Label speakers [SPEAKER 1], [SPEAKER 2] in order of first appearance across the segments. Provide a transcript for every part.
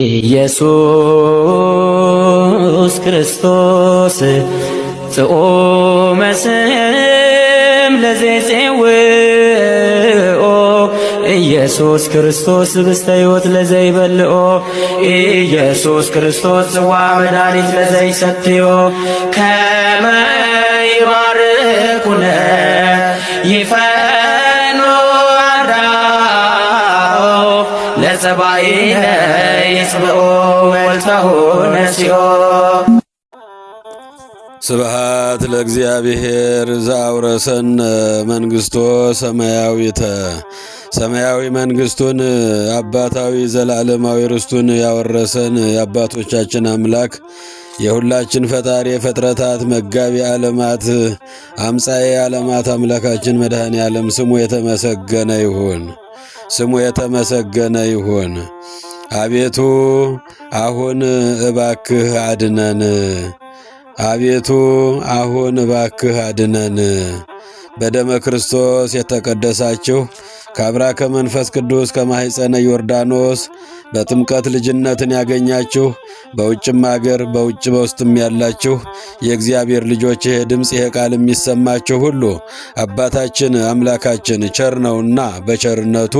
[SPEAKER 1] ኢየሱስ ክርስቶስ ጽኦመ ስም ለዘይጼውኦ ኢየሱስ ክርስቶስ ብስተ ሕይወት ለዘይበልኦ ኢየሱስ ክርስቶስ ጽዋ መድኃኒት ለዘይሰትዮ ከመ ይባርኩነ ይፈኖ አርዳኦ ለጸባኢነ ይጽብኦ ወልታሁ ነሲኦ።
[SPEAKER 2] ስብሐት ለእግዚአብሔር ዘአውረሰን መንግሥቶ ሰማያዊተ። ሰማያዊ መንግሥቱን አባታዊ ዘላለማዊ ርስቱን ያወረሰን የአባቶቻችን አምላክ የሁላችን ፈጣሪ የፍጥረታት መጋቢ ዓለማት አምጻኤ ዓለማት አምላካችን መድኃኔ ዓለም ስሙ የተመሰገነ ይሁን። ስሙ የተመሰገነ ይሁን። አቤቱ አሁን እባክህ አድነን። አቤቱ አሁን እባክህ አድነን። በደመ ክርስቶስ የተቀደሳችሁ ከአብራከ መንፈስ ቅዱስ ከማኅፀነ ዮርዳኖስ በጥምቀት ልጅነትን ያገኛችሁ በውጭም አገር በውጭ በውስጥም ያላችሁ የእግዚአብሔር ልጆች ይሄ ድምፅ ይሄ ቃል የሚሰማችሁ ሁሉ አባታችን አምላካችን ቸር ነውና በቸርነቱ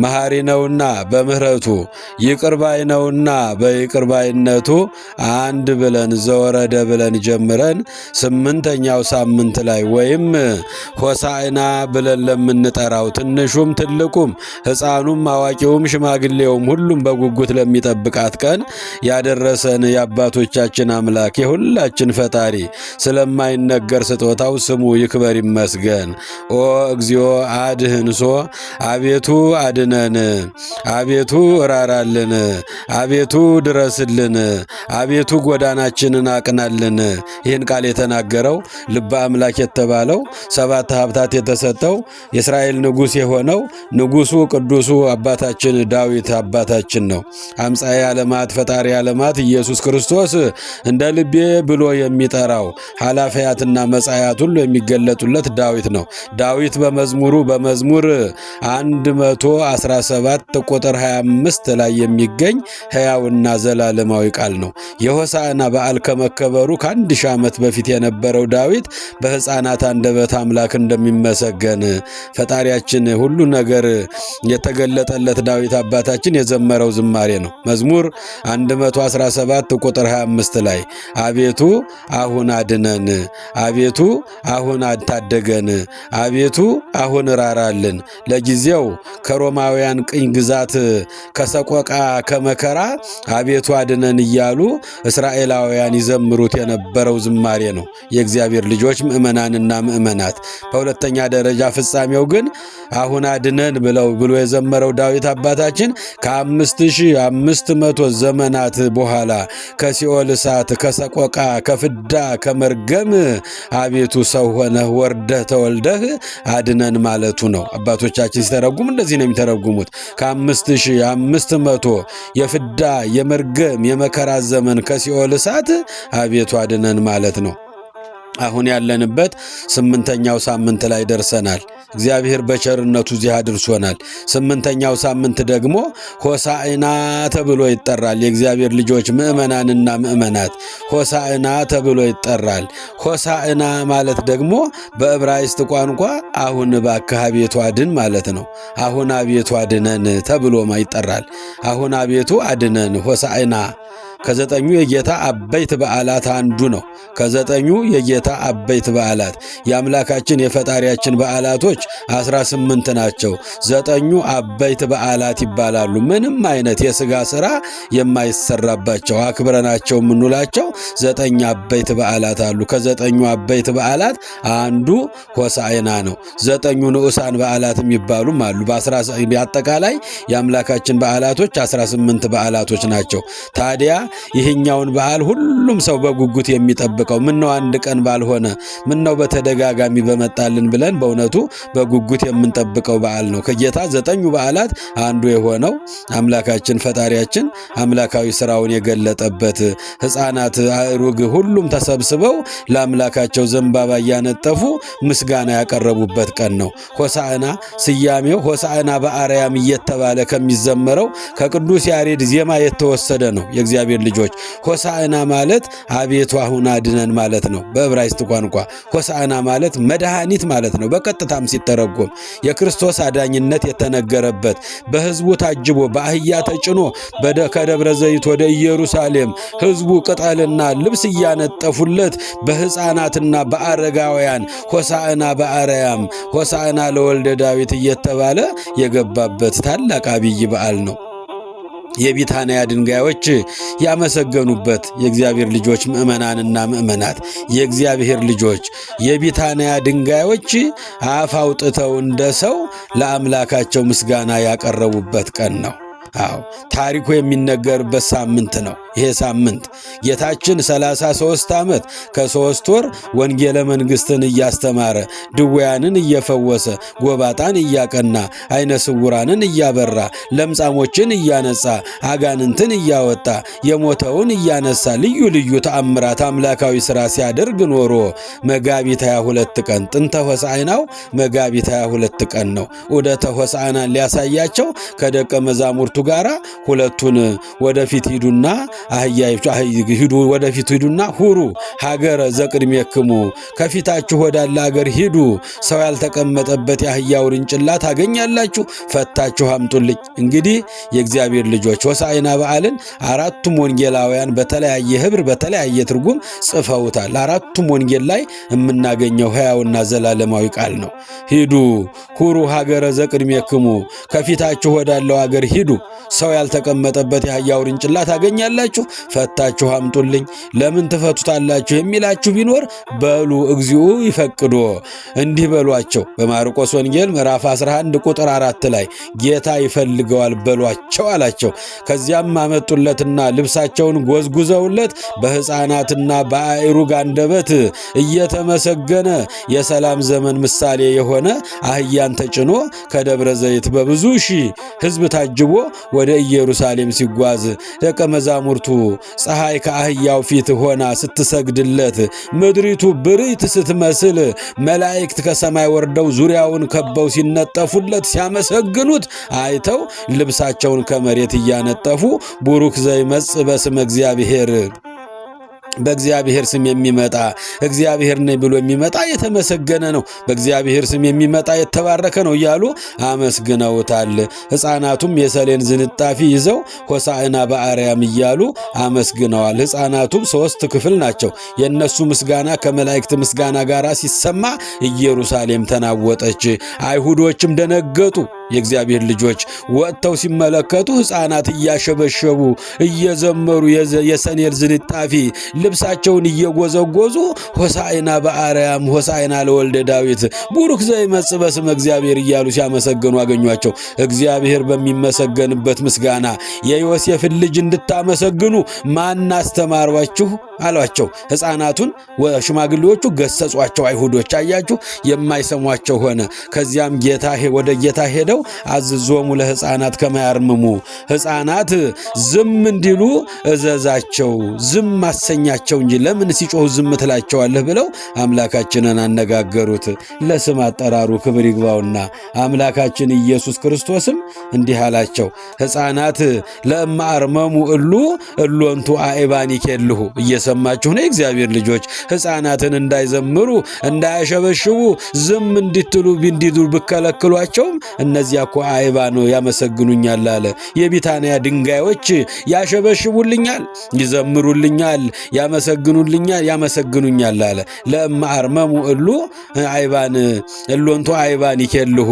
[SPEAKER 2] መሐሪ ነውና በምሕረቱ ይቅርባይ ነውና በይቅርባይነቱ አንድ ብለን ዘወረደ ብለን ጀምረን 8ኛው ሳምንት ላይ ወይም ሆሳዕና ብለን ለምንጠራው ትንሹም ትልቁም ሕፃኑም አዋቂውም ሽማግሌውም ሁሉም በጉጉት ለሚጠብቃት ቀን ያደረሰን የአባቶቻችን አምላክ የሁላችን ፈጣሪ ስለማይነገር ስጦታው ስሙ ይክበር ይመስገን። ኦ እግዚኦ አድህንሶ፣ አቤቱ አድነን፣ አቤቱ እራራልን፣ አቤቱ ድረስልን፣ አቤቱ ጎዳናችንን አቅናልን። ይህን ቃል የተናገረው ልበ አምላክ የተባለው 7 ሀብታት የተሰጠው የእስራኤል ንጉሥ የሆነው ንጉሡ ቅዱሱ አባታችን ዳዊት አባታችን ነው። አምጻኤ ዓለማት ፈጣሪ ዓለማት ኢየሱስ ክርስቶስ እንደ ልቤ ብሎ የሚጠራው ኃላፊያትና መጻያት ሁሉ የሚገለጡለት ዳዊት ነው። ዳዊት በመዝሙሩ በመዝሙር 117 ቁጥር 25 ላይ የሚገኝ ሕያውና ዘላለማዊ ቃል ነው። የሆሳዕና በዓል ከመከበሩ ከ1000 ዓመት በፊት የነበረው ዳዊት በሕፃናት አንደበት አምላክ እንደሚመሰገን ፈጣሪያችን ሁሉ ነገር የተገለጠለት ዳዊት አባታችን የዘመረው ዝማሬ ነው። መዝሙር 117 ቁጥር 25 ላይ አቤቱ አሁን አድነን፣ አቤቱ አሁን አታደገን፣ አቤቱ አሁን ራራልን። ለጊዜው ከሮማውያን ቅኝ ግዛት ከሰቆቃ ከመከራ አቤቱ አድነን እያሉ እስራኤላውያን ይዘምሩት የነበረው ዝማሬ ነው። የእግዚአብሔር ልጆች ምእመናንና ምእመናት በሁለተኛ ደረጃ ፍጻሜው ግን አሁን አድነን ብሎ የዘመረው ዳዊት አባታችን ከ5500 ዘመናት በኋላ ከሲኦል እሳት ከሰቆቃ ከፍዳ ከመርገም አቤቱ ሰው ሆነህ ወርደህ ተወልደህ አድነን ማለቱ ነው። አባቶቻችን ሲተረጉም እንደዚህ ነው የሚተረጉሙት። ከ5500 የፍዳ የመርገም የመከራ ዘመን ከሲኦል እሳት አቤቱ አድነን ማለት ነው። አሁን ያለንበት 8ኛው ሳምንት ላይ ደርሰናል። እግዚአብሔር በቸርነቱ እዚህ አድርሶናል። 8ኛው ሳምንት ደግሞ ሆሳዕና ተብሎ ይጠራል። የእግዚአብሔር ልጆች ምእመናንና ምእመናት ሆሳዕና ተብሎ ይጠራል። ሆሳዕና ማለት ደግሞ በዕብራይስጥ ቋንቋ አሁን እባክህ አቤቱ አድን ማለት ነው። አሁን አቤቱ አድነን ተብሎ ይጠራል። አሁን አቤቱ አድነን ሆሳዕና ከ9ኙ የጌታ አበይት በዓላት አንዱ ነው። ከ9ኙ የጌታ አበይት በዓላት የአምላካችን የፈጣሪያችን በዓላቶች 18 ናቸው። 9ኙ አበይት በዓላት ይባላሉ። ምንም አይነት የሥጋ ሥራ የማይሰራባቸው አክብረናቸው የምንውላቸው 9 አበይት በዓላት አሉ። ከ9ኙ አበይት በዓላት አንዱ ሆሳዕና ነው። 9ኙ ንዑሳን በዓላት የሚባሉም አሉ። በአጠቃላይ የአምላካችን በዓላቶች 18 በዓላቶች ናቸው። ታዲያ ይህኛውን በዓል ሁሉም ሰው በጉጉት የሚጠብቀው ምነው አንድ ቀን ባልሆነ ምነው በተደጋጋሚ በመጣልን ብለን በእውነቱ በጉጉት የምንጠብቀው በዓል ነው። ከጌታ 9ኙ በዓላት አንዱ የሆነው አምላካችን ፈጣሪያችን አምላካዊ ስራውን የገለጠበት ሕፃናት አእሩግ ሁሉም ተሰብስበው ለአምላካቸው ዘንባባ እያነጠፉ ምስጋና ያቀረቡበት ቀን ነው። ሆሳዕና ስያሜው ሆሳዕና በአርያም እየተባለ ከሚዘመረው ከቅዱስ ያሬድ ዜማ የተወሰደ ነው። የእግዚአብሔር ልጆች ሆሳዕና ማለት አቤቱ አሁን አድነን ማለት ነው። በዕብራይስጥ ቋንቋ ሆሳዕና ማለት መድኃኒት ማለት ነው። በቀጥታም ሲተረጎም የክርስቶስ አዳኝነት የተነገረበት በሕዝቡ ታጅቦ በአህያ ተጭኖ ከደብረ ዘይት ወደ ኢየሩሳሌም ሕዝቡ ቅጠልና ልብስ እያነጠፉለት በሕፃናትና በአረጋውያን ሆሳዕና በአርያም ሆሳዕና ለወልደ ዳዊት እየተባለ የገባበት ታላቅ አብይ በዓል ነው። የቢታንያ ድንጋዮች ያመሰገኑበት የእግዚአብሔር ልጆች ምእመናንና ምእመናት የእግዚአብሔር ልጆች የቢታንያ ድንጋዮች አፍ አውጥተው እንደ ሰው ለአምላካቸው ምስጋና ያቀረቡበት ቀን ነው። አዎ ታሪኩ የሚነገርበት ሳምንት ነው። ይሄ ሳምንት ጌታችን 33 ዓመት ከ3 ወር ወንጌለ መንግሥትን እያስተማረ ድውያንን እየፈወሰ ጎባጣን እያቀና አይነ ስውራንን እያበራ ለምጻሞችን እያነጻ አጋንንትን እያወጣ የሞተውን እያነሳ ልዩ ልዩ ተአምራት አምላካዊ ሥራ ሲያደርግ ኖሮ መጋቢት 22 ቀን ጥንተ ሆሳዕናው መጋቢት 22 ቀን ነው። ዑደተ ሆሳዕናን ሊያሳያቸው ከደቀ መዛሙርቱ ጋራ ሁለቱን ወደፊት ሂዱና ሂዱ ወደፊት ሂዱና ሁሩ ሀገረ ዘቅድሜክሙ ከፊታችሁ ወዳለ ሀገር ሂዱ፣ ሰው ያልተቀመጠበት የአህያ ውርንጭላ ታገኛላችሁ፣ ፈታችሁ አምጡልኝ። እንግዲህ የእግዚአብሔር ልጆች ሆሳዕና በዓልን አራቱም ወንጌላውያን በተለያየ ህብር በተለያየ ትርጉም ጽፈውታል። አራቱም ወንጌል ላይ የምናገኘው ሕያውና ዘላለማዊ ቃል ነው። ሂዱ ሁሩ ሀገረ ዘቅድሜክሙ ከፊታችሁ ወዳለው ሀገር ሂዱ፣ ሰው ያልተቀመጠበት የአህያ ውርንጭላ ታገኛላችሁ፣ ፈታችሁ አምጡልኝ። ለምን ትፈቱታላችሁ የሚላችሁ ቢኖር በሉ እግዚኡ ይፈቅዶ፣ እንዲህ በሏቸው። በማርቆስ ወንጌል ምዕራፍ 11 ቁጥር 4 ላይ ጌታ ይፈልገዋል በሏቸው አላቸው። ከዚያም አመጡለትና ልብሳቸውን ጎዝጉዘውለት በሕፃናትና በአእሩግ አንደበት እየተመሰገነ የሰላም ዘመን ምሳሌ የሆነ አህያን ተጭኖ ከደብረ ዘይት በብዙ ሺህ ሕዝብ ታጅቦ ወደ ኢየሩሳሌም ሲጓዝ ደቀ መዛሙርቱ ፀሐይ ከአህያው ፊት ሆና ስትሰግድለት ምድሪቱ ብርት ስትመስል መላእክት ከሰማይ ወርደው ዙሪያውን ከበው ሲነጠፉለት ሲያመሰግኑት አይተው ልብሳቸውን ከመሬት እያነጠፉ ቡሩክ ዘይመጽእ በስመ እግዚአብሔር በእግዚአብሔር ስም የሚመጣ እግዚአብሔር ነኝ ብሎ የሚመጣ የተመሰገነ ነው፣ በእግዚአብሔር ስም የሚመጣ የተባረከ ነው እያሉ አመስግነውታል። ሕፃናቱም የሰሌን ዝንጣፊ ይዘው ሆሳዕና በአርያም እያሉ አመስግነዋል። ሕፃናቱም 3 ክፍል ናቸው። የእነሱ ምስጋና ከመላእክት ምስጋና ጋር ሲሰማ ኢየሩሳሌም ተናወጠች፣ አይሁዶችም ደነገጡ። የእግዚአብሔር ልጆች ወጥተው ሲመለከቱ ሕፃናት እያሸበሸቡ እየዘመሩ የሰኔር ዝንጣፊ ልብሳቸውን እየጎዘጎዙ ሆሳዕና በአርያም ሆሳዕና ለወልደ ዳዊት ቡሩክ ዘይመጽእ በስመ እግዚአብሔር እያሉ ሲያመሰግኑ አገኟቸው። እግዚአብሔር በሚመሰገንበት ምስጋና የዮሴፍን ልጅ እንድታመሰግኑ ማን አስተማሯችሁ አሏቸው። ሕፃናቱን ሽማግሌዎቹ ገሰጿቸው። አይሁዶች አያችሁ የማይሰሟቸው ሆነ። ከዚያም ወደ ጌታ ሄደው አዝዞሙ ለሕፃናት ከማያርምሙ ሕፃናት ዝም እንዲሉ እዘዛቸው፣ ዝም አሰኛቸው እንጂ ለምን ሲጮሁ ዝም ትላቸዋለህ ብለው አምላካችንን አነጋገሩት። ለስም አጠራሩ ክብር ይግባውና አምላካችን ኢየሱስ ክርስቶስም እንዲህ አላቸው፣ ሕፃናት ለእማ አርመሙ እሎንቱ አእባን ይኬልሁ። እየሰማችሁ ነው የእግዚአብሔር ልጆች። ሕፃናትን እንዳይዘምሩ እንዳያሸበሽቡ ዝም እንዲትሉ ቢንዲዱ ብከለክሏቸውም እነዚያ እኮ አይባ ነው ያመሰግኑኛል አለ። የቢታንያ ድንጋዮች ያሸበሽቡልኛል፣ ይዘምሩልኛል፣ ያመሰግኑኛል አለ። ለእማ አርመሙ እሎንቱ አይባን ይኬልሁ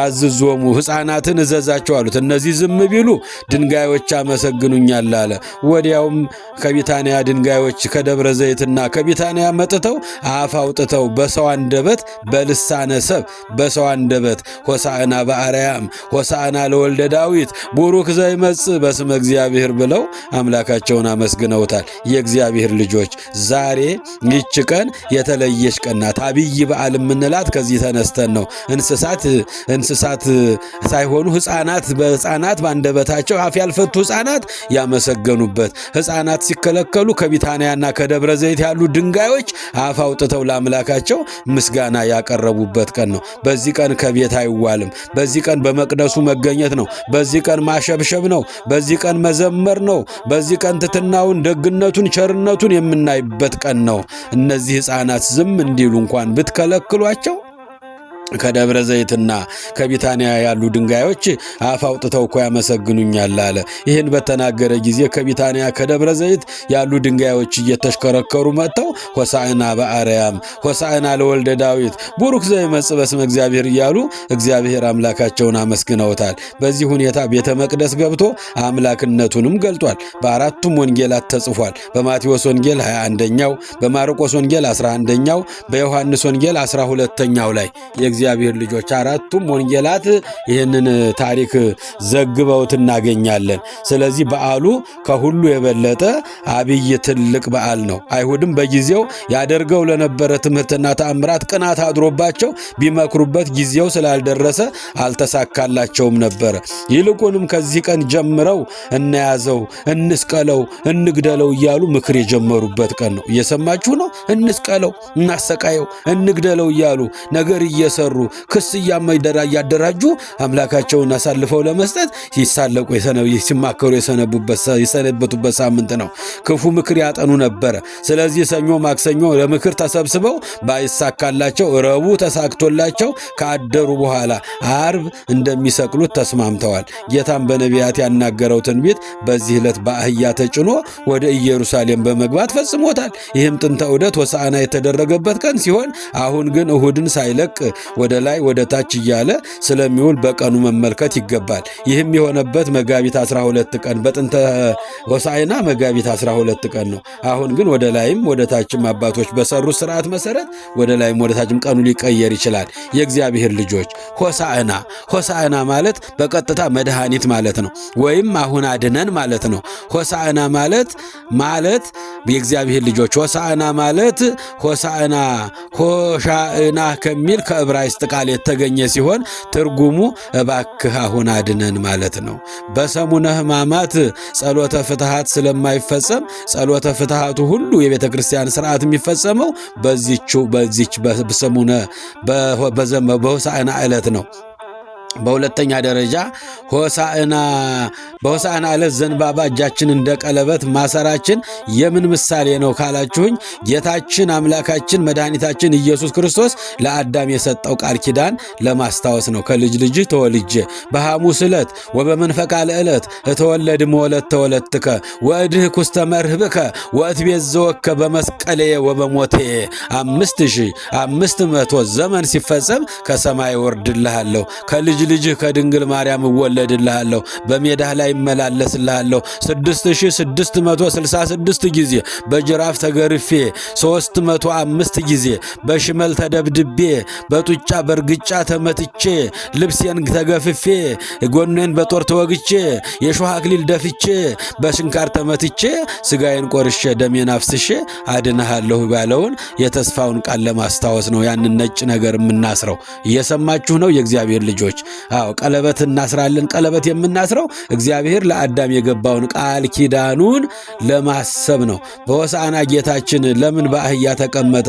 [SPEAKER 2] አዝዞሙ ሕፃናትን እዘዛቸው አሉት። እነዚህ ዝም ቢሉ ድንጋዮች ያመሰግኑኛል አለ። ወዲያውም ከቢታንያ ድንጋዮች ከደብረ ዘይትና ከቢታንያ መጥተው አፍ አውጥተው በሰው አንደበት በልሳነ ሰብ በሰው አንደበት ሆሳዕና በአርያም ሆሳዕና ለወልደ ዳዊት ቡሩክ ዘይመጽእ በስመ እግዚአብሔር ብለው አምላካቸውን አመስግነውታል። የእግዚአብሔር ልጆች ዛሬ ይህች ቀን የተለየች ቀን ናት። አብይ በዓል የምንላት ከዚህ ተነስተን ነው። እንስሳት ሳይሆኑ ሕፃናት በአንደበታቸው አፍ ያልፈቱ ሕፃናት ያመሰገኑበት፣ ሕፃናት ሲከለከሉ ከቢታንያና ከደብረ ዘይት ያሉ ድንጋዮች አፍ አውጥተው ለአምላካቸው ምስጋና ያቀረቡበት ቀን ነው። በዚህ ቀን ከቤት አይዋልም። በዚህ ቀን በመቅደሱ መገኘት ነው። በዚህ ቀን ማሸብሸብ ነው። በዚህ ቀን መዘመር ነው። በዚህ ቀን ትሕትናውን፣ ደግነቱን፣ ቸርነቱን የምናይበት ቀን ነው። እነዚህ ሕፃናት ዝም እንዲሉ እንኳን ብትከለክሏቸው ከደብረ ዘይትና ከቢታንያ ያሉ ድንጋዮች አፍ አውጥተው እኮ ያመሰግኑኛል አለ። ይህን በተናገረ ጊዜ ከቢታንያ ከደብረ ዘይት ያሉ ድንጋዮች እየተሽከረከሩ መጥተው ሆሳዕና በአርያም ሆሳዕና ለወልደ ዳዊት ቡሩክ ዘይመጽእ በስመ እግዚአብሔር እያሉ እግዚአብሔር አምላካቸውን አመስግነውታል። በዚህ ሁኔታ ቤተ መቅደስ ገብቶ አምላክነቱንም ገልጧል። በአራቱም ወንጌላት ተጽፏል። በማቴዎስ ወንጌል 21ኛው፣ በማርቆስ ወንጌል 11ኛው፣ በዮሐንስ ወንጌል 12ኛው ላይ የእግዚአብሔር ልጆች አራቱም ወንጌላት ይህንን ታሪክ ዘግበውት እናገኛለን። ስለዚህ በዓሉ ከሁሉ የበለጠ አብይ ትልቅ በዓል ነው። አይሁድም በጊዜው ያደርገው ለነበረ ትምህርትና ተአምራት ቅናት አድሮባቸው ቢመክሩበት ጊዜው ስላልደረሰ አልተሳካላቸውም ነበር። ይልቁንም ከዚህ ቀን ጀምረው እንያዘው፣ እንስቀለው፣ እንግደለው እያሉ ምክር የጀመሩበት ቀን ነው። እየሰማችሁ ነው። እንስቀለው፣ እናሰቃየው፣ እንግደለው እያሉ ነገር እየሰሩ ክስ እያደራጁ አምላካቸውን አሳልፈው ለመስጠት ሲሳለቁ ሲማከሩ የሰነበቱበት ሳምንት ነው። ክፉ ምክር ያጠኑ ነበረ። ስለዚህ ሰኞ ማክሰኞ ለምክር ተሰብስበው ባይሳካላቸው ረቡዕ ተሳክቶላቸው ካደሩ በኋላ አርብ እንደሚሰቅሉት ተስማምተዋል። ጌታም በነቢያት ያናገረው ትንቢት በዚህ ዕለት በአህያ ተጭኖ ወደ ኢየሩሳሌም በመግባት ፈጽሞታል። ይህም ጥንተ ዑደት ሆሳዕና የተደረገበት ቀን ሲሆን አሁን ግን እሁድን ሳይለቅ ወደ ላይ ወደ ታች እያለ ስለሚውል በቀኑ መመልከት ይገባል። ይህም የሆነበት መጋቢት 12 ቀን በጥንተ ሆሳዕና መጋቢት 12 ቀን ነው። አሁን ግን ወደ ላይም ወደ ታችም አባቶች በሰሩት ስርዓት መሰረት ወደ ላይም ወደ ታችም ቀኑ ሊቀየር ይችላል። የእግዚአብሔር ልጆች ሆሳዕና ማለት በቀጥታ መድኃኒት ማለት ነው፣ ወይም አሁን አድነን ማለት ነው። ሆሳዕና ማለት የእግዚአብሔር ልጆች ሆሳዕና ማለት ሆሻዕና ከሚል ከዕብራይስጥ ቃል የተገኘ ሲሆን ትርጉሙ እባክህ አሁን አድነን ማለት ነው። በሰሙነ ሕማማት ጸሎተ ፍትሐት ስለማይፈጸም ጸሎተ ፍትሐቱ ሁሉ የቤተ ክርስቲያን ስርዓት የሚፈጸመው በዚች በሆሳዕና ዕለት ነው። በሁለተኛ ደረጃ በሆሳዕና ዕለት ዘንባባ እጃችን እንደ ቀለበት ማሰራችን የምን ምሳሌ ነው ካላችሁኝ፣ ጌታችን አምላካችን መድኃኒታችን ኢየሱስ ክርስቶስ ለአዳም የሰጠው ቃል ኪዳን ለማስታወስ ነው። ከልጅ ልጅ ተወልጄ በሐሙስ ዕለት ወበመንፈቃ ዕለት እተወለድ መወለት ተወለትከ ወእድኅኩ ውስተ መርህብከ ወእትቤዘወከ በመስቀሌ ወበሞቴ 5500 ዘመን ሲፈጸም ከሰማይ ወርድልሃለሁ፣ ከልጅ ልጅህ ከድንግል ማርያም እወለድልሃለሁ፣ በሜዳህ ላይ እመላለስልሃለሁ፣ 6666 ጊዜ በጅራፍ ተገርፌ 305 ጊዜ በሽመል ተደብድቤ በጡጫ በርግጫ ተመትቼ ልብሴን ተገፍፌ ጎኔን በጦር ተወግቼ የሾህ አክሊል ደፍቼ በሽንካር ተመትቼ ስጋዬን ቆርሼ ደሜን አፍስሼ አድንሃለሁ ባለውን የተስፋውን ቃል ለማስታወስ ነው ያንን ነጭ ነገር የምናስረው። እየሰማችሁ ነው የእግዚአብሔር ልጆች? አዎ ቀለበት እናስራለን። ቀለበት የምናስረው እግዚአብሔር ለአዳም የገባውን ቃል ኪዳኑን ለማሰብ ነው። በሆሳዕና ጌታችን ለምን በአህያ ተቀመጠ?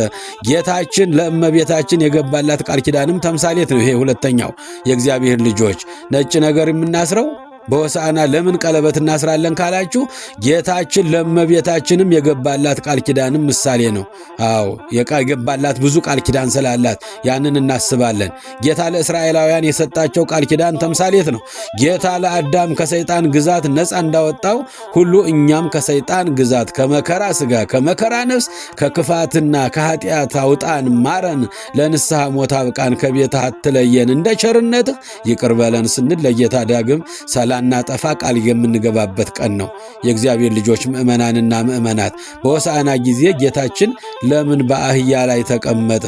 [SPEAKER 2] ጌታችን ለእመቤታችን የገባላት ቃል ኪዳንም ተምሳሌት ነው። ይሄ ሁለተኛው የእግዚአብሔር ልጆች ነጭ ነገር የምናስረው በሆሳዕና ለምን ቀለበት እናስራለን ካላችሁ ጌታችን ለእመቤታችንም የገባላት ቃል ኪዳንም ምሳሌ ነው። አዎ የገባላት ብዙ ቃል ኪዳን ስላላት ያንን እናስባለን። ጌታ ለእስራኤላውያን የሰጣቸው ቃል ኪዳን ተምሳሌት ነው። ጌታ ለአዳም ከሰይጣን ግዛት ነፃ እንዳወጣው ሁሉ እኛም ከሰይጣን ግዛት ከመከራ ሥጋ ከመከራ ነፍስ ከክፋትና ከኃጢአት አውጣን፣ ማረን፣ ለንስሐ ሞት አብቃን፣ ከቤትህ አትለየን፣ እንደ ቸርነትህ ይቅር በለን ስንል ለጌታ ዳግም ሰላም እንዳናጠፋ ቃል የምንገባበት ቀን ነው። የእግዚአብሔር ልጆች ምእመናንና ምእመናት በሆሳዕና ጊዜ ጌታችን ለምን በአህያ ላይ ተቀመጠ?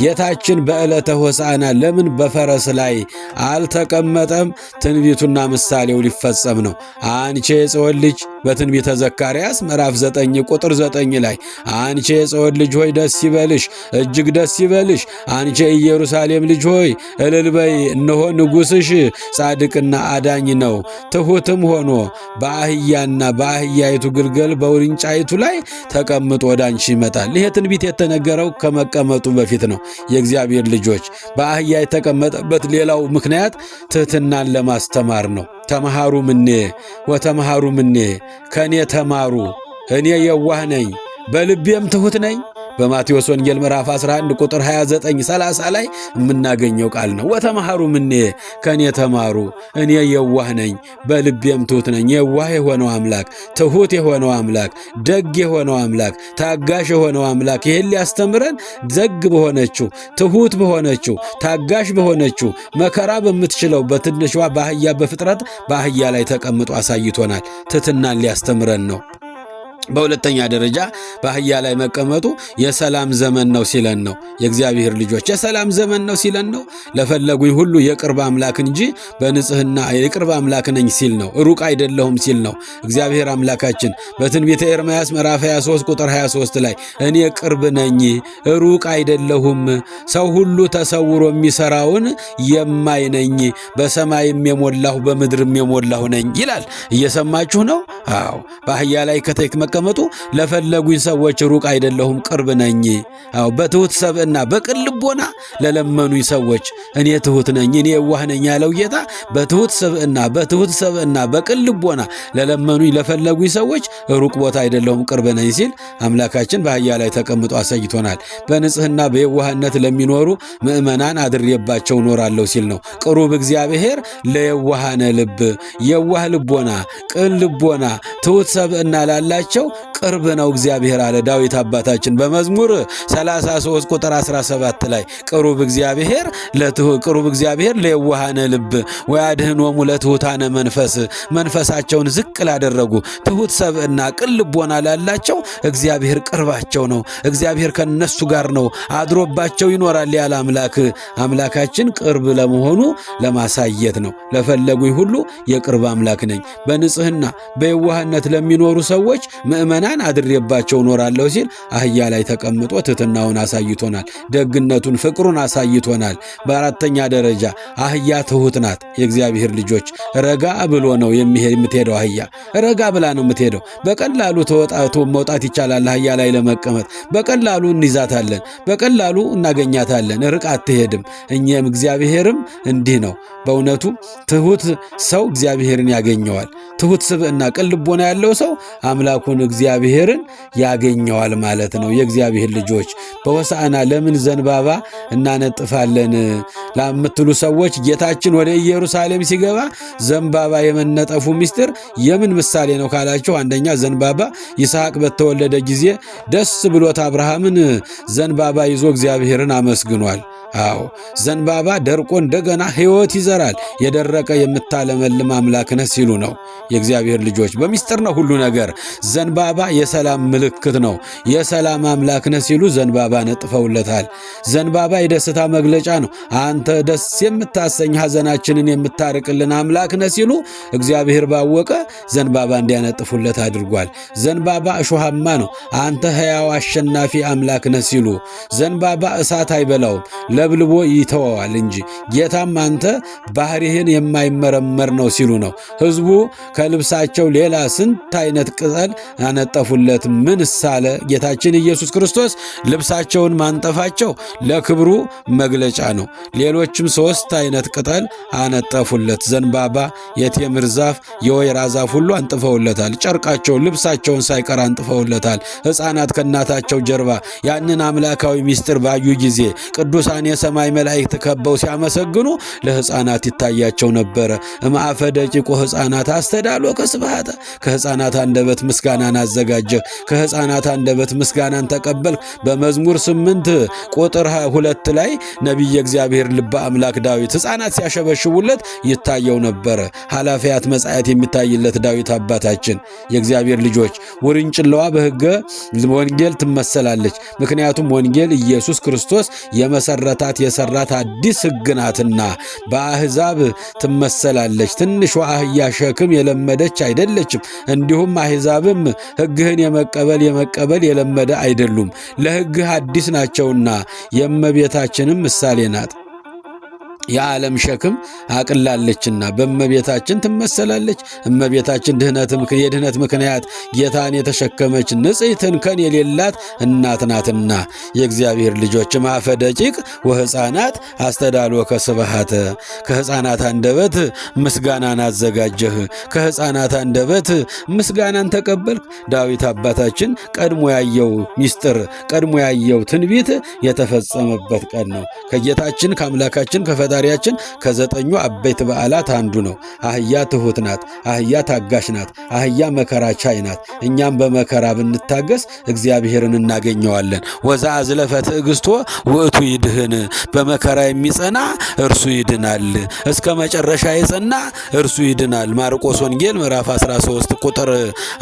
[SPEAKER 2] ጌታችን በዕለተ ሆሳዕና ለምን በፈረስ ላይ አልተቀመጠም? ትንቢቱና ምሳሌው ሊፈጸም ነው። አንቺ የጽዮን ልጅ በትንቢተ ዘካርያስ ምዕራፍ 9 ቁጥር 9 ላይ አንቺ የጽዮን ልጅ ሆይ ደስ ይበልሽ፣ እጅግ ደስ ይበልሽ። አንቺ የኢየሩሳሌም ልጅ ሆይ እልል በይ፣ እነሆ ንጉሥሽ ጻድቅና አዳኝ ነው፣ ትሑትም ሆኖ በአህያና በአህያይቱ ግልገል በውርንጫይቱ ላይ ተቀምጦ ወደ አንቺ ይመጣል። ይሄ ትንቢት የተነገረው ከመቀመጡ በፊት ነው። የእግዚአብሔር ልጆች በአህያ የተቀመጠበት ሌላው ምክንያት ትሕትናን ለማስተማር ነው። ተመሃሩ ምኔ ወተመሃሩ ምኔ፣ ከእኔ ተማሩ፣ እኔ የዋህ ነኝ በልቤም ትሑት ነኝ። በማቴዎስ ወንጌል ምዕራፍ 11 ቁጥር 29 30 ላይ የምናገኘው ቃል ነው። ወተመሃሩ ምኔ፣ ከእኔ ተማሩ፣ እኔ የዋህ ነኝ በልቤም ትሑት ነኝ። የዋህ የሆነው አምላክ፣ ትሑት የሆነው አምላክ፣ ደግ የሆነው አምላክ፣ ታጋሽ የሆነው አምላክ ይሄን ሊያስተምረን ዘግ በሆነችው ትሑት በሆነችው ታጋሽ በሆነችው መከራ በምትችለው በትንሿ በአህያ በፍጥረት በአህያ ላይ ተቀምጦ አሳይቶናል። ትሕትናን ሊያስተምረን ነው። በሁለተኛ ደረጃ በአህያ ላይ መቀመጡ የሰላም ዘመን ነው ሲለን ነው። የእግዚአብሔር ልጆች የሰላም ዘመን ነው ሲለን ነው። ለፈለጉኝ ሁሉ የቅርብ አምላክ እንጂ በንጽህና የቅርብ አምላክ ነኝ ሲል ነው። ሩቅ አይደለሁም ሲል ነው። እግዚአብሔር አምላካችን በትንቢተ ኤርምያስ ምዕራፍ 23 ቁጥር 23 ላይ እኔ ቅርብ ነኝ ሩቅ አይደለሁም፣ ሰው ሁሉ ተሰውሮ የሚሰራውን የማይ ነኝ፣ በሰማይም የሞላሁ በምድርም የሞላሁ ነኝ ይላል። እየሰማችሁ ነው? አዎ በአህያ ላይ መቀመጡ ለፈለጉኝ ሰዎች ሩቅ አይደለሁም ቅርብ ነኝ። አዎ በትሑት ሰብዕና በቅን ልቦና ለለመኑኝ ሰዎች እኔ ትሑት ነኝ እኔ የዋህ ነኝ ያለው ጌታ በትሑት ሰብዕና በቅን ልቦና ለለመኑኝ ለፈለጉኝ ሰዎች ሩቅ ቦታ አይደለሁም ቅርብ ነኝ ሲል አምላካችን በአህያ ላይ ተቀምጦ አሳይቶናል። በንጽህና በየዋህነት ለሚኖሩ ምእመናን አድሬባቸው ኖራለሁ ሲል ነው። ቅሩብ እግዚአብሔር ለየዋሃነ ልብ፣ የዋህ ልቦና፣ ቅን ልቦና፣ ትሑት ሰብዕና ላላቸው ቅርብ ነው እግዚአብሔር አለ ዳዊት አባታችን በመዝሙር 33 ቁጥር 17 ላይ ቅሩብ እግዚአብሔር ለየዋሃነ ልብ ወያድኅኖሙ ለትሑታነ መንፈስ፣ መንፈሳቸውን ዝቅ ላደረጉ ትሑት ሰብዕና ቅን ልቦና ላላቸው እግዚአብሔር ቅርባቸው ነው። እግዚአብሔር ከነሱ ጋር ነው፣ አድሮባቸው ይኖራል ያለ አምላካችን ቅርብ ለመሆኑ ለማሳየት ነው። ለፈለጉኝ ሁሉ የቅርብ አምላክ ነኝ። በንጽህና በየዋህነት ለሚኖሩ ሰዎች ምእመናን አድሬባቸው ኖራለሁ ሲል አህያ ላይ ተቀምጦ ትሕትናውን አሳይቶናል። ደግነቱን ፍቅሩን አሳይቶናል። በአራተኛ ደረጃ አህያ ትሑት ናት። የእግዚአብሔር ልጆች ረጋ ብሎ ነው የምትሄደው። አህያ ረጋ ብላ ነው የምትሄደው። በቀላሉ መውጣት ይቻላል። አህያ ላይ ለመቀመጥ በቀላሉ እንይዛታለን፣ በቀላሉ እናገኛታለን። ርቃ አትሄድም። እኛም እግዚአብሔርም እንዲህ ነው። በእውነቱ ትሑት ሰው እግዚአብሔርን ያገኘዋል። ትሑት ስብዕና ቅን ልቦና ያለው ሰው አምላኩን እግዚአብሔርን ያገኘዋል ማለት ነው። የእግዚአብሔር ልጆች በሆሳዕና ለምን ዘንባባ እናነጥፋለን ለምትሉ ሰዎች ጌታችን ወደ ኢየሩሳሌም ሲገባ ዘንባባ የመነጠፉ ምስጢር የምን ምሳሌ ነው ካላችሁ፣ አንደኛ ዘንባባ ይስሐቅ በተወለደ ጊዜ ደስ ብሎት አብርሃምን ዘንባባ ይዞ እግዚአብሔርን አመስግኗል። አዎ ዘንባባ ደርቆ እንደገና ሕይወት ይዘራል። የደረቀ የምታለመልም አምላክ ነህ ሲሉ ነው። የእግዚአብሔር ልጆች በሚስጥር ነው ሁሉ ነገር። ዘንባባ የሰላም ምልክት ነው። የሰላም አምላክ ነህ ሲሉ ዘንባባ ነጥፈውለታል። ዘንባባ የደስታ መግለጫ ነው። አንተ ደስ የምታሰኝ ሐዘናችንን የምታርቅልን አምላክ ነህ ሲሉ እግዚአብሔር ባወቀ ዘንባባ እንዲያነጥፉለት አድርጓል። ዘንባባ እሾሃማ ነው። አንተ ሕያው አሸናፊ አምላክ ነህ ሲሉ ዘንባባ እሳት አይበላውም ለብልቦ ይተወዋል እንጂ ጌታም አንተ ባህሪህን የማይመረመር ነው ሲሉ ነው። ሕዝቡ ከልብሳቸው ሌላ ስንት አይነት ቅጠል አነጠፉለት። ምን ሳለ ጌታችን ኢየሱስ ክርስቶስ ልብሳቸውን ማንጠፋቸው ለክብሩ መግለጫ ነው። ሌሎችም 3 አይነት ቅጠል አነጠፉለት። ዘንባባ፣ የቴምር ዛፍ፣ የወይራ ዛፍ ሁሉ አንጥፈውለታል። ጨርቃቸውን ልብሳቸውን ሳይቀር አንጥፈውለታል። ሕፃናት ከእናታቸው ጀርባ ያንን አምላካዊ ምስጢር ባዩ ጊዜ ቅዱሳን የሰማይ መላእክት ከበው ሲያመሰግኑ ለሕፃናት ይታያቸው ነበረ። እምአፈ ደቂቁ ሕፃናት አስተዳሎ ከስብሐተ፣ ከሕፃናት አንደበት ምስጋና ምስጋናን አዘጋጀህ፣ ከሕፃናት አንደበት ምስጋናን ተቀበልክ። በመዝሙር 8 ቁጥር 2 ላይ ነቢየ እግዚአብሔር ልበ አምላክ ዳዊት ሕፃናት ሲያሸበሽቡለት ይታየው ነበረ። ኃላፊያት መጻያት የሚታይለት ዳዊት አባታችን የእግዚአብሔር ልጆች ውርንጭላዋ በሕገ ወንጌል ትመሰላለች። ምክንያቱም ወንጌል ኢየሱስ ክርስቶስ የመሰረታት የሰራት አዲስ ሕግ ናትና በአሕዛብ ትመሰላለች። ትንሿ አህያ ሸክም የለመደች አይደለችም። እንዲሁም አሕዛብም ሕግህን የመቀበል የለመደ አይደሉም፣ ለሕግህ አዲስ ናቸውና የእመቤታችንም ምሳሌ ናት። የዓለም ሸክም አቅላለችና በእመቤታችን ትመሰላለች። እመቤታችን የድህነት ምክንያት ጌታን የተሸከመች ንጽሕት እንከን የሌላት እናት ናትና የእግዚአብሔር ልጆች ማፈ ደቂቅ ወሕፃናት አስተዳልወከ ስብሐተ ከሕፃናት አንደበት ምስጋናን አዘጋጀህ፣ ከሕፃናት አንደበት ምስጋናን ተቀበልክ። ዳዊት አባታችን ቀድሞ ያየው ሚስጥር ቀድሞ ያየው ትንቢት የተፈጸመበት ቀን ነው። ከጌታችን ከአምላካችን ከፈጣሪያችን ከዘጠኙ አበይት በዓላት አንዱ ነው። አህያ ትሑት ናት፣ አህያ ታጋሽ ናት፣ አህያ መከራ ቻይ ናት። እኛም በመከራ ብንታገስ እግዚአብሔርን እናገኘዋለን። ወዘአዝለፈ ትዕግሥቶ ውእቱ ይድህን፣ በመከራ የሚጸና እርሱ ይድናል። እስከ መጨረሻ የጸና እርሱ ይድናል። ማርቆስ ወንጌል ምዕራፍ 13 ቁጥር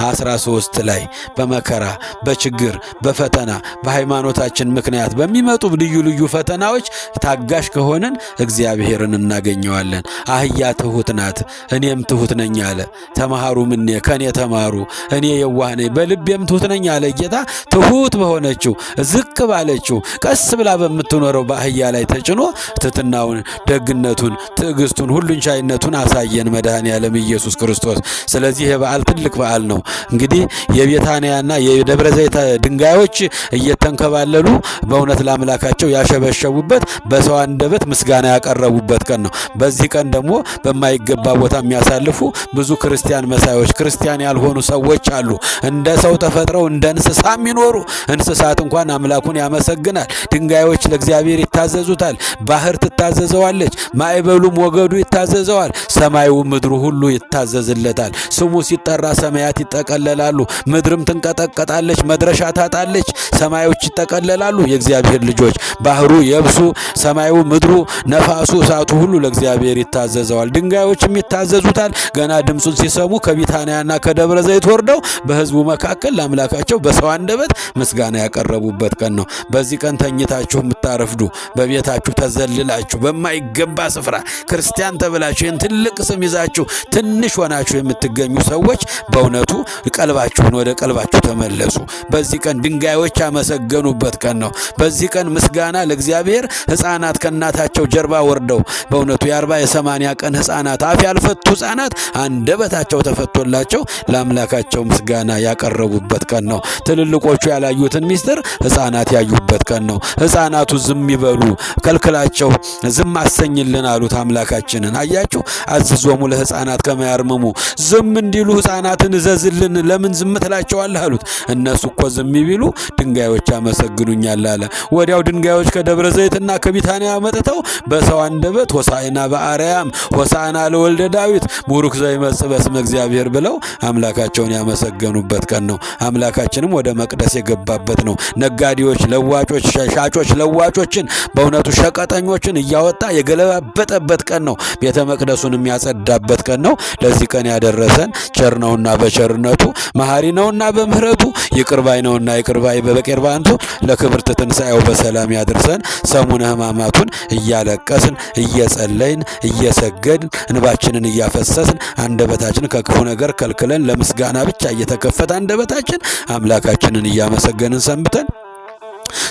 [SPEAKER 2] 13 ላይ በመከራ በችግር በፈተና በሃይማኖታችን ምክንያት በሚመጡ ልዩ ልዩ ፈተናዎች ታጋሽ ከሆንን እግዚአብሔርን እናገኘዋለን። አህያ ትሑት ናት እኔም ትሑት ነኝ አለ። ተማሃሩ ምኔ ከኔ ተማሩ እኔ የዋህ ነኝ በልቤም ትሑት ነኝ አለ ጌታ። ትሑት በሆነችው ዝቅ ባለችው ቀስ ብላ በምትኖረው በአህያ ላይ ተጭኖ ትሕትናውን፣ ደግነቱን፣ ትዕግስቱን፣ ሁሉን ቻይነቱን አሳየን መድኃኔ ዓለም ኢየሱስ ክርስቶስ። ስለዚህ የበዓል ትልቅ በዓል ነው። እንግዲህ የቤታንያና የደብረ ዘይት ድንጋዮች እየተንከባለሉ በእውነት ለአምላካቸው ያሸበሸቡበት በሰው አንደበት ምስጋና ያቀረቡበት ቀን ነው። በዚህ ቀን ደግሞ በማይገባ ቦታ የሚያሳልፉ ብዙ ክርስቲያን መሳዮች ክርስቲያን ያልሆኑ ሰዎች አሉ። እንደ ሰው ተፈጥረው እንደ እንስሳ የሚኖሩ እንስሳት እንኳን አምላኩን ያመሰግናል። ድንጋዮች ለእግዚአብሔር ይታዘዙታል። ባህር ትታዘዘዋለች፣ ማዕበሉ ሞገዱ ይታዘዘዋል፣ ሰማዩ ምድሩ ሁሉ ይታዘዝለታል። ስሙ ሲጠራ ሰማያት ይጠቀለላሉ፣ ምድርም ትንቀጠቀጣለች፣ መድረሻ ታጣለች፣ ሰማዮች ይጠቀለላሉ። የእግዚአብሔር ልጆች ባህሩ፣ የብሱ፣ ሰማዩ፣ ምድሩ፣ ነፋሱ፣ እሳቱ ሁሉ ለእግዚአብሔር ይታዘዘዋል። ድንጋዮችም ይታዘዙታል። ገና ድምፁን ሲሰሙ ከቢታንያና ከደብረ ዘይት ወርደው በሕዝቡ መካከል ለአምላካቸው በሰው አንደበት ምስጋና ያቀረቡበት ቀን ነው። በዚህ ቀን ተኝታችሁ የምታረፍዱ በቤታችሁ ተዘልላችሁ በማይገባ ስፍራ ክርስቲያን ተብላችሁ ይህን ትልቅ ስም ይዛችሁ ትንሽ ሆናችሁ የምትገኙ ሰዎች በእውነቱ ቀልባችሁን ወደ ቀልባችሁ ተመለሱ። በዚህ ቀን ድንጋዮች ያመሰገኑበት ቀን ነው። በዚህ ቀን ምስጋና ለእግዚአብሔር ሕፃናት ከእናታቸው ጀርባ ወርደው በእውነቱ የ40 የ80 ቀን ሕፃናት አፍ ያልፈቱ ሕፃናት አንደበታቸው ተፈቶላቸው ለአምላካቸው ምስጋና ያቀረቡበት ቀን ነው። ትልልቆቹ ያላዩትን ሚስጥር ሕፃናት ያዩበት ቀን ነው። ሕፃናቱ ዝም ይበሉ ከልክላቸው ዝም አሰኝልን አሉት አምላካችንን። አያችሁ አዝዞሙ ለሕፃናት ከመ ያርምሙ፣ ዝም እንዲሉ ሕፃናትን እዘዝልን ለምን ዝም ትላቸዋለህ አሉት። እነሱ እኮ ዝም ቢሉ ድንጋዮች ያመሰግኑኛል አለ። ወዲያው ድንጋዮች ከደብረ ዘይትና ከቢታንያ መጥተው በሰው አንደበት ሆሳዕና በአርያም ሆሳዕና ለወልደ ዳዊት ቡሩክ ዘይመጽእ በስመ እግዚአብሔር ብለው አምላካቸውን ያመሰገኑበት ቀን ነው። አምላካችንም ወደ መቅደስ የገባበት ነው። ነጋዴዎች፣ ለዋጮች፣ ሻጮች ለዋጮችን በእውነቱ ሸቀጠኞችን እያወጣ የገለባበጠበት ቀን ነው። ቤተ መቅደሱን የሚያጸዳበት ቀን ነው። ለዚህ ቀን ያደረሰን ቸር ነውና በቸርነቱ መሐሪ ነውና በምህረቱ ይቅር ባይ ነውና ይቅር ባይ በቅርባንቱ ለክብርት ትንሣኤው በሰላም ያድርሰን። ሰሙነ ሕማማቱን እያለቀስን እየጸለይን እየሰገድን እንባችንን እያፈሰስን አንደበታችን ከክፉ ነገር ከልክለን ለምስጋና ብቻ እየተከፈተ አንደበታችን አምላካችንን እያመሰገንን ሰንብተን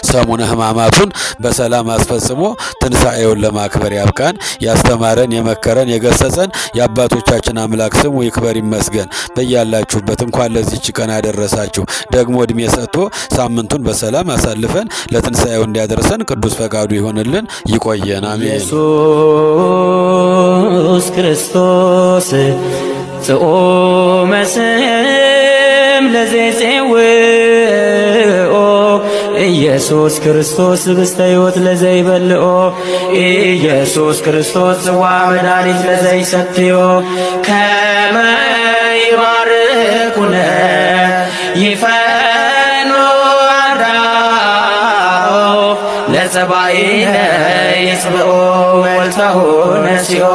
[SPEAKER 2] ሰሙነ ሕማማቱን በሰላም አስፈጽሞ ትንሣኤውን ለማክበር ያብቃን። ያስተማረን የመከረን የገሰጸን የአባቶቻችን አምላክ ስሙ ይክበር ይመስገን። በያላችሁበት እንኳን ለዚህች ቀን አደረሳችሁ። ደግሞ እድሜ ሰጥቶ ሳምንቱን በሰላም አሳልፈን ለትንሣኤው እንዲያደርሰን ቅዱስ ፈቃዱ ይሆንልን። ይቆየን። አሜን።
[SPEAKER 1] ኢየሱስ ክርስቶስ ጽኦመ ስም ለዘይጼውኦ ኢየሱስ ክርስቶስ ህብስተ ሕይወት ለዘይበልኦ ኢየሱስ ክርስቶስ ጽዋ መድኃኒት ለዘይሰትዮ ከመ ይባርኩነ ይፈኑ አርዳኦ ለጸባኢነ ይጽብኦ ወልተሁ ነሲኦ